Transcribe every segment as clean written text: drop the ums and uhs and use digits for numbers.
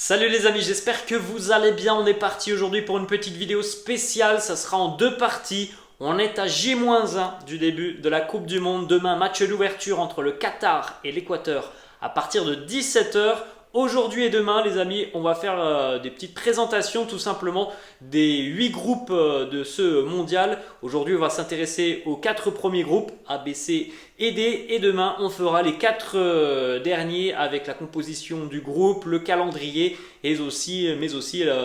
Salut les amis, j'espère que vous allez bien. On est parti aujourd'hui pour une petite vidéo spéciale. Ça sera en deux parties. On est à J-1 du début de la Coupe du Monde. Demain, match d'ouverture entre le Qatar et l'Équateur à partir de 17 h. Aujourd'hui et demain, les amis, on va faire des petites présentations tout simplement des 8 groupes de ce mondial. Aujourd'hui, on va s'intéresser aux 4 premiers groupes, A, B, C et D. Et demain, on fera les 4 derniers avec la composition du groupe, le calendrier mais aussi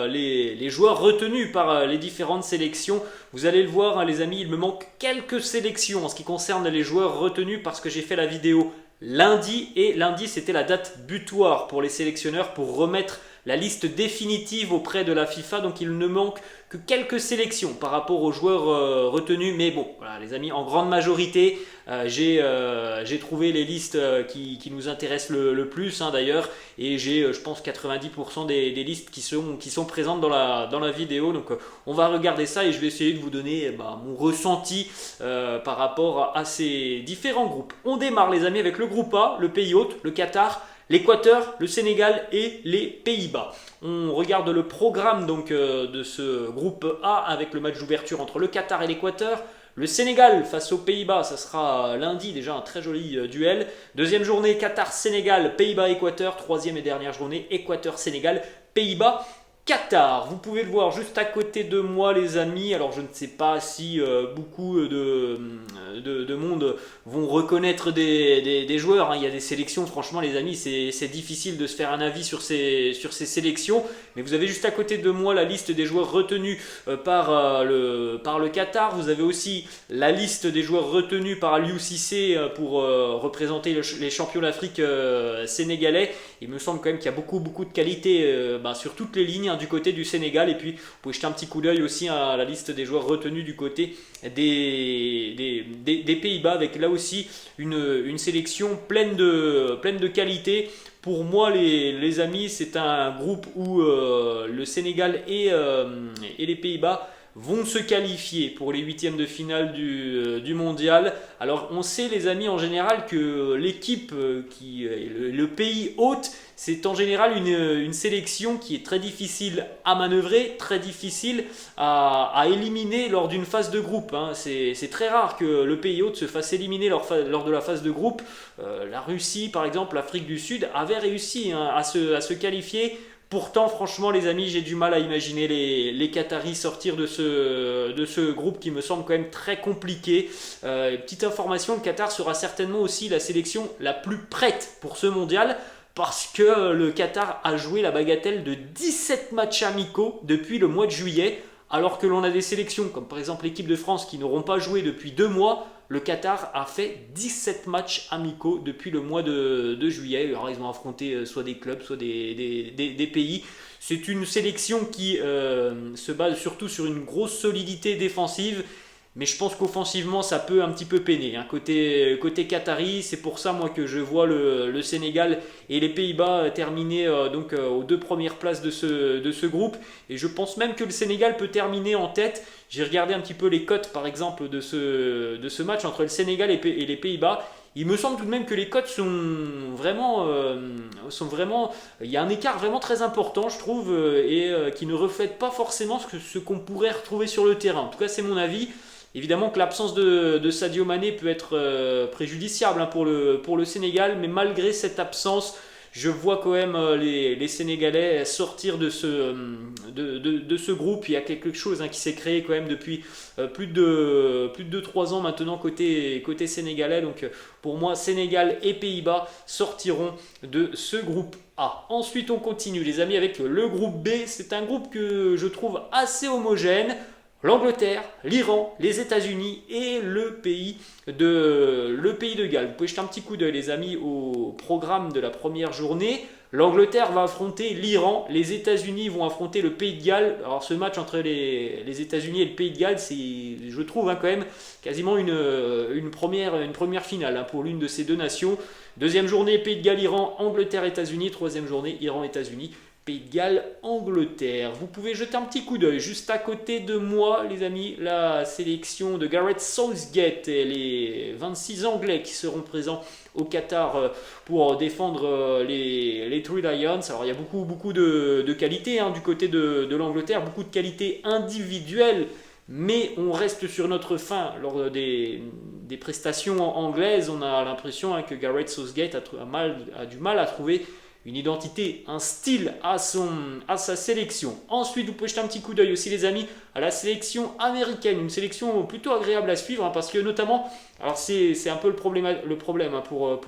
les joueurs retenus par les différentes sélections. Vous allez le voir, hein, les amis, il me manque quelques sélections en ce qui concerne les joueurs retenus parce que j'ai fait la vidéo lundi, et lundi c'était la date butoir pour les sélectionneurs pour remettre la liste définitive auprès de la FIFA. Donc il ne manque que quelques sélections par rapport aux joueurs retenus, mais bon voilà les amis, en grande majorité j'ai trouvé les listes qui nous intéressent le plus, hein, d'ailleurs, et j'ai je pense 90% des listes qui sont présentes dans la vidéo. Donc on va regarder ça et je vais essayer de vous donner mon ressenti par rapport à ces différents groupes. On démarre les amis avec le groupe A, le pays hôte, le Qatar, l'Équateur, le Sénégal et les Pays-Bas. On regarde le programme donc de ce groupe A avec le match d'ouverture entre le Qatar et l'Équateur. Le Sénégal face aux Pays-Bas, ça sera lundi, déjà un très joli duel. Deuxième journée, Qatar-Sénégal, Pays-Bas-Équateur. Troisième et dernière journée, Équateur-Sénégal, Pays-Bas. Qatar, vous pouvez le voir juste à côté de moi les amis. Alors je ne sais pas si beaucoup de monde vont reconnaître des joueurs, hein. Il y a des sélections, franchement les amis, c'est difficile de se faire un avis sur ces sélections. Mais vous avez juste à côté de moi la liste des joueurs retenus par le Qatar. Vous avez aussi la liste des joueurs retenus par Aliou Cissé pour représenter les champions d'Afrique sénégalais. Il me semble quand même qu'il y a beaucoup de qualité sur toutes les lignes, hein, du côté du Sénégal. Et puis vous pouvez jeter un petit coup d'œil aussi à la liste des joueurs retenus du côté des Pays-Bas, avec là aussi une sélection pleine de qualité. Pour moi les amis, c'est un groupe où le Sénégal et les Pays-Bas vont se qualifier pour les huitièmes de finale du mondial. Alors on sait les amis en général que l'équipe le pays hôte, c'est en général une sélection qui est très difficile à manœuvrer, très difficile à éliminer lors d'une phase de groupe, hein. C'est très rare que le pays hôte se fasse éliminer lors de la phase de groupe. La Russie par exemple, l'Afrique du Sud avait réussi, hein, à se qualifier. Pourtant, franchement, les amis, j'ai du mal à imaginer les Qataris sortir de ce groupe qui me semble quand même très compliqué. Petite information, le Qatar sera certainement aussi la sélection la plus prête pour ce mondial, parce que le Qatar a joué la bagatelle de 17 matchs amicaux depuis le mois de juillet, alors que l'on a des sélections comme par exemple l'équipe de France qui n'auront pas joué depuis 2 mois. Le Qatar a fait 17 matchs amicaux depuis le mois de juillet. Alors ils ont affronté soit des clubs, soit des pays. C'est une sélection qui se base surtout sur une grosse solidité défensive. Mais je pense qu'offensivement, ça peut un petit peu peiner, hein. Côté qatari, c'est pour ça moi que je vois le Sénégal et les Pays-Bas terminer aux 2 premières places de ce groupe. Et je pense même que le Sénégal peut terminer en tête. J'ai regardé un petit peu les cotes par exemple de ce match entre le Sénégal et les Pays-Bas. Il me semble tout de même que les cotes sont vraiment, il y a un écart vraiment très important, je trouve, qui ne reflète pas forcément ce qu'on pourrait retrouver sur le terrain. En tout cas, c'est mon avis. Évidemment que l'absence de Sadio Mané peut être préjudiciable, hein, pour le Sénégal, mais malgré cette absence, je vois quand même les Sénégalais sortir de ce groupe. Il y a quelque chose, hein, qui s'est créé quand même depuis plus de 3 ans maintenant côté sénégalais. Donc pour moi, Sénégal et Pays-Bas sortiront de ce groupe A. Ensuite, on continue les amis avec le groupe B. C'est un groupe que je trouve assez homogène. L'Angleterre, l'Iran, les États-Unis et le pays de Galles. Vous pouvez jeter un petit coup d'œil les amis au programme de la première journée. L'Angleterre va affronter l'Iran, les États-Unis vont affronter le Pays de Galles. Alors ce match entre les États-Unis et le Pays de Galles, c'est, je trouve, hein, quand même quasiment une première finale, hein, pour l'une de ces deux nations. Deuxième journée, Pays de Galles, Iran, Angleterre, États-Unis. Troisième journée, Iran, États-Unis. Pays de Galles, Angleterre. Vous pouvez jeter un petit coup d'œil juste à côté de moi, les amis, la sélection de Gareth Southgate et les 26 Anglais qui seront présents au Qatar pour défendre les Three Lions. Alors il y a beaucoup de qualité du côté de l'Angleterre, beaucoup de qualité individuelle, mais on reste sur notre fin lors des prestations anglaises. On a l'impression que Gareth Southgate a du mal à trouver une identité, un style à sa sélection. Ensuite, vous pouvez jeter un petit coup d'œil aussi, les amis, à la sélection américaine. Une sélection plutôt agréable à suivre, parce que notamment, alors c'est un peu le problème pour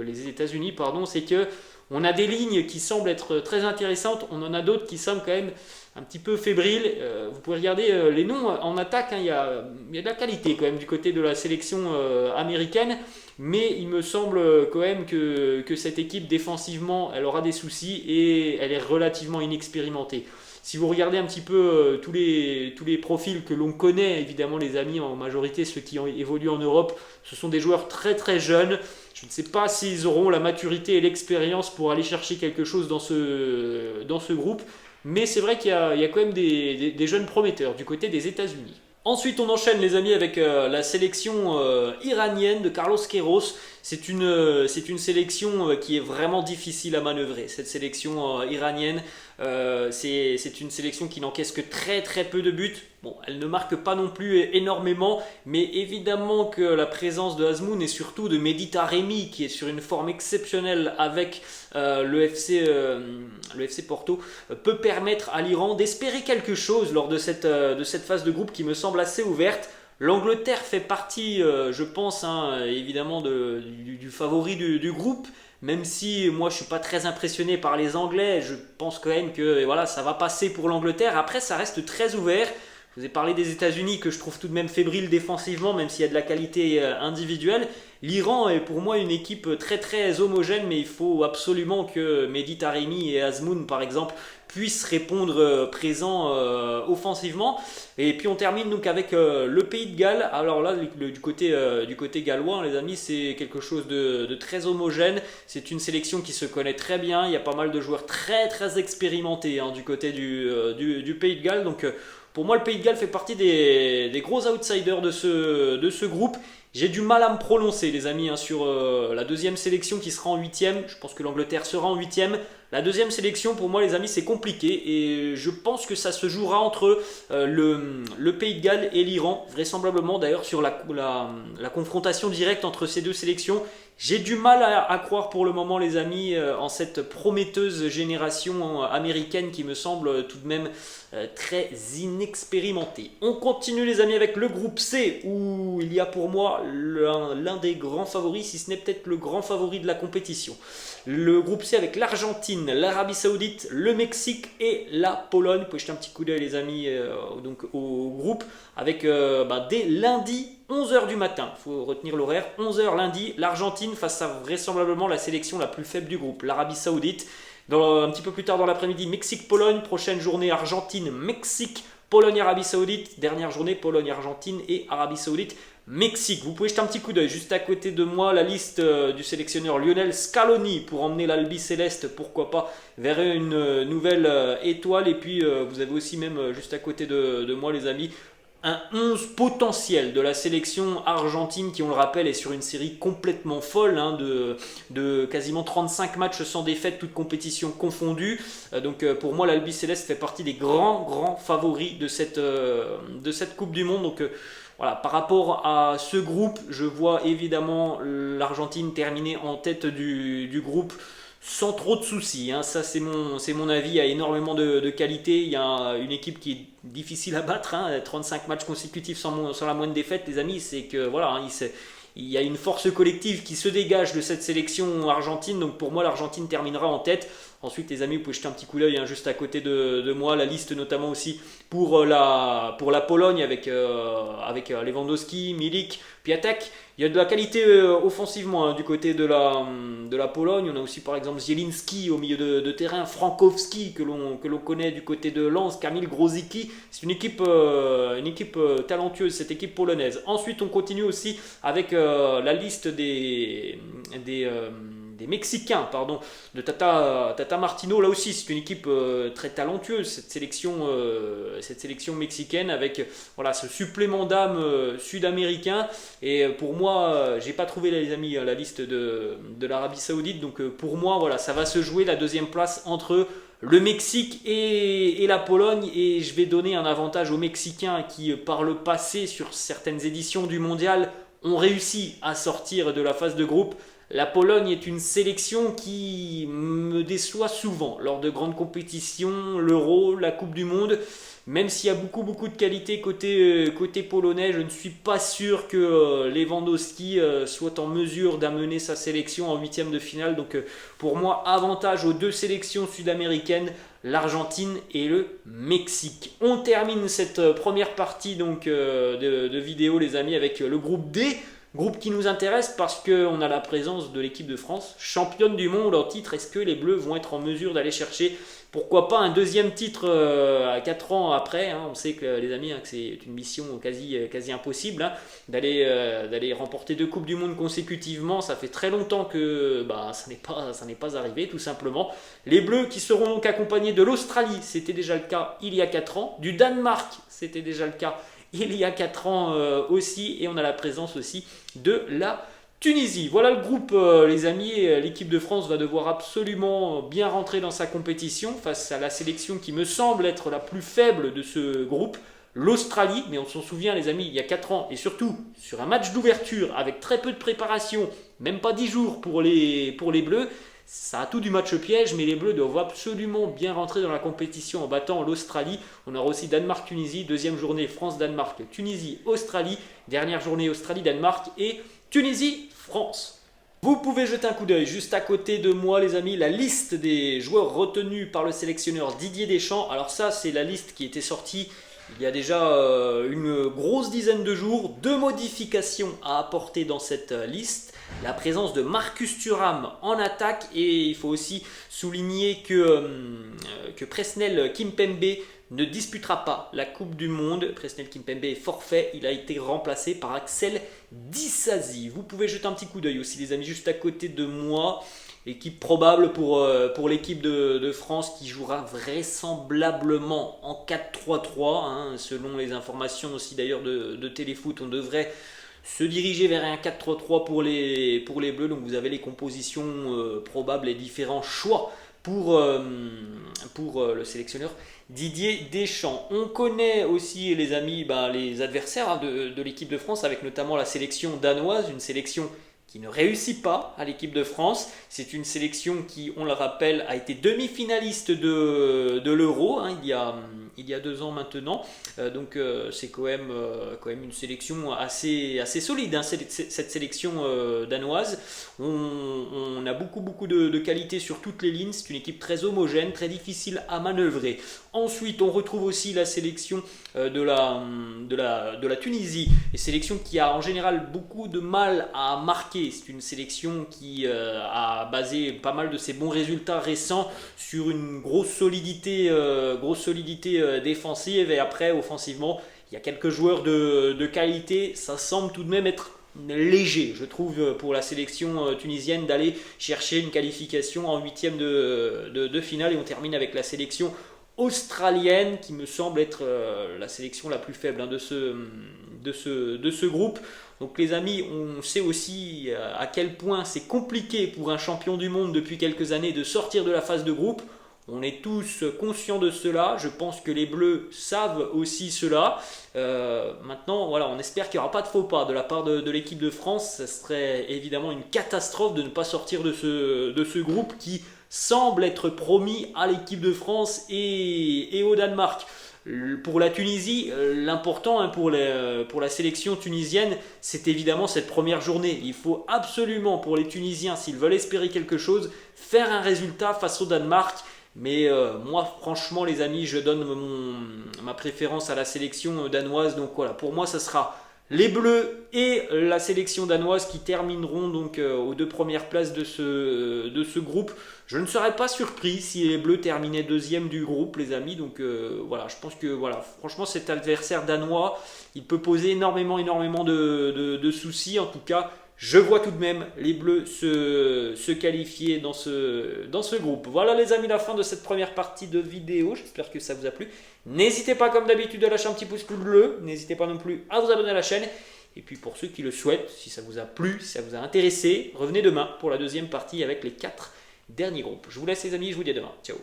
les États-Unis, pardon, c'est que on a des lignes qui semblent être très intéressantes, on en a d'autres qui semblent quand même un petit peu fébriles. Vous pouvez regarder les noms en attaque, il y a de la qualité quand même du côté de la sélection américaine, mais il me semble quand même que cette équipe défensivement, elle aura des soucis et elle est relativement inexpérimentée. Si vous regardez un petit peu tous les profils que l'on connaît, évidemment les amis, en majorité ceux qui ont évolué en Europe, ce sont des joueurs très très jeunes. Je ne sais pas s'ils auront la maturité et l'expérience pour aller chercher quelque chose dans ce groupe, mais c'est vrai qu'il y a quand même des jeunes prometteurs du côté des États-Unis. Ensuite, on enchaîne, les amis, avec la sélection iranienne de Carlos Queiroz. C'est une sélection qui est vraiment difficile à manœuvrer. Cette sélection iranienne, c'est une sélection qui n'encaisse que très très peu de buts. Bon, elle ne marque pas non plus énormément, mais évidemment que la présence de Azmoun et surtout de Mehdi Taremi, qui est sur une forme exceptionnelle avec le FC Porto, peut permettre à l'Iran d'espérer quelque chose lors de cette phase de groupe qui me semble assez ouverte. L'Angleterre fait partie, je pense, évidemment du favori du groupe, même si moi je ne suis pas très impressionné par les Anglais. Je pense quand même que voilà, ça va passer pour l'Angleterre. Après, ça reste très ouvert. Je vous ai parlé des États-Unis que je trouve tout de même fébrile défensivement, même s'il y a de la qualité individuelle. L'Iran est pour moi une équipe très très homogène, mais il faut absolument que Mehdi Taremi et Azmoun, par exemple, puissent répondre présents offensivement. Et puis on termine donc avec le Pays de Galles. Alors là, du côté gallois, les amis, c'est quelque chose de très homogène. C'est une sélection qui se connaît très bien. Il y a pas mal de joueurs très très expérimentés du côté du Pays de Galles. Donc pour moi, le Pays de Galles fait partie des gros outsiders de ce groupe. J'ai du mal à me prononcer, les amis, sur la deuxième sélection qui sera en huitième. Je pense que l'Angleterre sera en huitième. La deuxième sélection, pour moi, les amis, c'est compliqué. Et je pense que ça se jouera entre le Pays de Galles et l'Iran. Vraisemblablement, d'ailleurs, sur la confrontation directe entre ces deux sélections. J'ai du mal à croire pour le moment, les amis, en cette prometteuse génération américaine qui me semble tout de même très inexpérimentée. On continue, les amis, avec le groupe C, où il y a pour moi l'un des grands favoris, si ce n'est peut-être le grand favori de la compétition. Le groupe C avec l'Argentine, l'Arabie Saoudite, le Mexique et la Pologne. Vous pouvez jeter un petit coup d'œil, les amis, donc au groupe avec dès lundi 11h du matin. Il faut retenir l'horaire. 11h lundi, l'Argentine face à vraisemblablement la sélection la plus faible du groupe, l'Arabie Saoudite. Un petit peu plus tard dans l'après-midi, Mexique-Pologne. Prochaine journée, Argentine-Mexique, Pologne-Arabie Saoudite. Dernière journée, Pologne-Argentine et Arabie Saoudite. Mexique, vous pouvez jeter un petit coup d'œil juste à côté de moi, la liste du sélectionneur Lionel Scaloni pour emmener l'Albi Céleste, pourquoi pas, vers une nouvelle étoile. Et puis vous avez aussi même juste à côté de moi, les amis, un 11 potentiel de la sélection argentine qui, on le rappelle, est sur une série complètement folle de quasiment 35 matchs sans défaite, toutes compétitions confondues. Donc pour moi, l'Albi Céleste fait partie des grands favoris de cette Coupe du Monde. Donc voilà, par rapport à ce groupe, je vois évidemment l'Argentine terminer en tête du groupe sans trop de soucis. Ça, c'est mon avis. Il y a énormément de qualité. Il y a une équipe qui est difficile à battre. 35 matchs consécutifs sans la moindre défaite, les amis. C'est que voilà, il y a une force collective qui se dégage de cette sélection argentine. Donc pour moi, l'Argentine terminera en tête. Ensuite, les amis, vous pouvez jeter un petit coup d'œil juste à côté de moi, la liste notamment aussi pour la Pologne avec Lewandowski, Milik, Piatek. Il y a de la qualité offensivement du côté de la Pologne. On a aussi par exemple Zielinski au milieu de terrain, Frankowski que l'on connaît du côté de Lens, Kamil Grosicki. C'est une équipe talentueuse, cette équipe polonaise. Ensuite, on continue aussi avec la liste des des Mexicains, pardon, de Tata Martino. Là aussi, c'est une équipe très talentueuse, cette sélection mexicaine, avec voilà, ce supplément d'âme sud-américain. Et pour moi, j'ai pas trouvé, les amis, la liste de l'Arabie Saoudite. Donc pour moi, voilà, ça va se jouer la deuxième place entre le Mexique et la Pologne, et je vais donner un avantage aux Mexicains qui, par le passé, sur certaines éditions du mondial, ont réussi à sortir de la phase de groupe. La Pologne est une sélection qui me déçoit souvent lors de grandes compétitions, l'Euro, la Coupe du Monde. Même s'il y a beaucoup de qualité côté polonais, je ne suis pas sûr que Lewandowski soit en mesure d'amener sa sélection en huitième de finale. Donc pour moi, avantage aux deux sélections sud-américaines, l'Argentine et le Mexique. On termine cette première partie donc, de vidéo, les amis, avec le groupe D. Groupe qui nous intéresse parce qu'on a la présence de l'équipe de France, championne du monde en titre. Est-ce que les Bleus vont être en mesure d'aller chercher, pourquoi pas, un deuxième titre à 4 ans après, hein. On sait que, les amis, hein, que c'est une mission quasi impossible, hein, d'aller remporter 2 Coupes du Monde consécutivement. Ça fait très longtemps que ça n'est pas arrivé, tout simplement. Les Bleus qui seront donc accompagnés de l'Australie, c'était déjà le cas il y a 4 ans, du Danemark, c'était déjà le cas il y a 4 ans aussi, et on a la présence aussi de la Tunisie. Voilà le groupe, les amis. L'équipe de France va devoir absolument bien rentrer dans sa compétition face à la sélection qui me semble être la plus faible de ce groupe, l'Australie. Mais on s'en souvient, les amis, il y a 4 ans, et surtout sur un match d'ouverture avec très peu de préparation, même pas 10 jours pour les Bleus. Ça a tout du match piège, mais les Bleus doivent absolument bien rentrer dans la compétition en battant l'Australie. On aura aussi Danemark-Tunisie, deuxième journée France-Danemark, Tunisie-Australie, dernière journée Australie-Danemark et Tunisie-France. Vous pouvez jeter un coup d'œil juste à côté de moi, les amis, la liste des joueurs retenus par le sélectionneur Didier Deschamps. Alors ça, c'est la liste qui était sortie il y a déjà une grosse dizaine de jours. 2 modifications à apporter dans cette liste. La présence de Marcus Thuram en attaque, et il faut aussi souligner que Presnel Kimpembe ne disputera pas la Coupe du Monde. Presnel Kimpembe est forfait, il a été remplacé par Axel Disasi. Vous pouvez jeter un petit coup d'œil aussi, les amis, juste à côté de moi. Équipe probable pour l'équipe de France qui jouera vraisemblablement en 4-3-3, hein, selon les informations aussi d'ailleurs de Téléfoot. On devrait se diriger vers un 4-3-3 pour les Bleus. Donc vous avez les compositions probables et différents choix pour le sélectionneur Didier Deschamps. On connaît aussi, les amis, les adversaires, hein, de l'équipe de France, avec notamment la sélection danoise, une sélection qui ne réussit pas à l'équipe de France. C'est une sélection qui, on le rappelle, a été demi-finaliste de l'Euro, hein, il y a 2 ans maintenant. Donc c'est quand même une sélection assez solide, hein, cette sélection danoise. On a beaucoup de qualité sur toutes les lignes. C'est une équipe très homogène, très difficile à manœuvrer. Ensuite, on retrouve aussi la sélection de la Tunisie, une sélection qui a en général beaucoup de mal à marquer. C'est une sélection qui a basé pas mal de ses bons résultats récents sur une grosse solidité défensive, et après offensivement il y a quelques joueurs de qualité. Ça semble tout de même être léger, je trouve, pour la sélection tunisienne d'aller chercher une qualification en huitième de finale. Et on termine avec la sélection australienne qui me semble être la sélection la plus faible, hein, de ce groupe. Donc les amis, on sait aussi à quel point c'est compliqué pour un champion du monde depuis quelques années de sortir de la phase de groupe. On est tous conscients de cela. Je pense que les Bleus savent aussi cela. Maintenant, voilà, on espère qu'il n'y aura pas de faux pas de la part de l'équipe de France. Ce serait évidemment une catastrophe de ne pas sortir de ce groupe qui semble être promis à l'équipe de France et au Danemark. Pour la Tunisie, l'important, hein, pour la sélection tunisienne, c'est évidemment cette première journée. Il faut absolument, pour les Tunisiens, s'ils veulent espérer quelque chose, faire un résultat face au Danemark. Mais moi, franchement, les amis, je donne ma préférence à la sélection danoise. Donc voilà, pour moi, ça sera les Bleus et la sélection danoise qui termineront donc aux 2 premières places de ce groupe. Je ne serais pas surpris si les Bleus terminaient deuxième du groupe, les amis. Donc voilà, je pense que voilà, franchement, cet adversaire danois, il peut poser énormément de soucis. En tout cas, je vois tout de même les Bleus se qualifier dans ce groupe. Voilà les amis, la fin de cette première partie de vidéo. J'espère que ça vous a plu. N'hésitez pas comme d'habitude à lâcher un petit pouce bleu. N'hésitez pas non plus à vous abonner à la chaîne. Et puis pour ceux qui le souhaitent, si ça vous a plu, si ça vous a intéressé, revenez demain pour la deuxième partie avec les 4 derniers groupes. Je vous laisse les amis, je vous dis à demain. Ciao.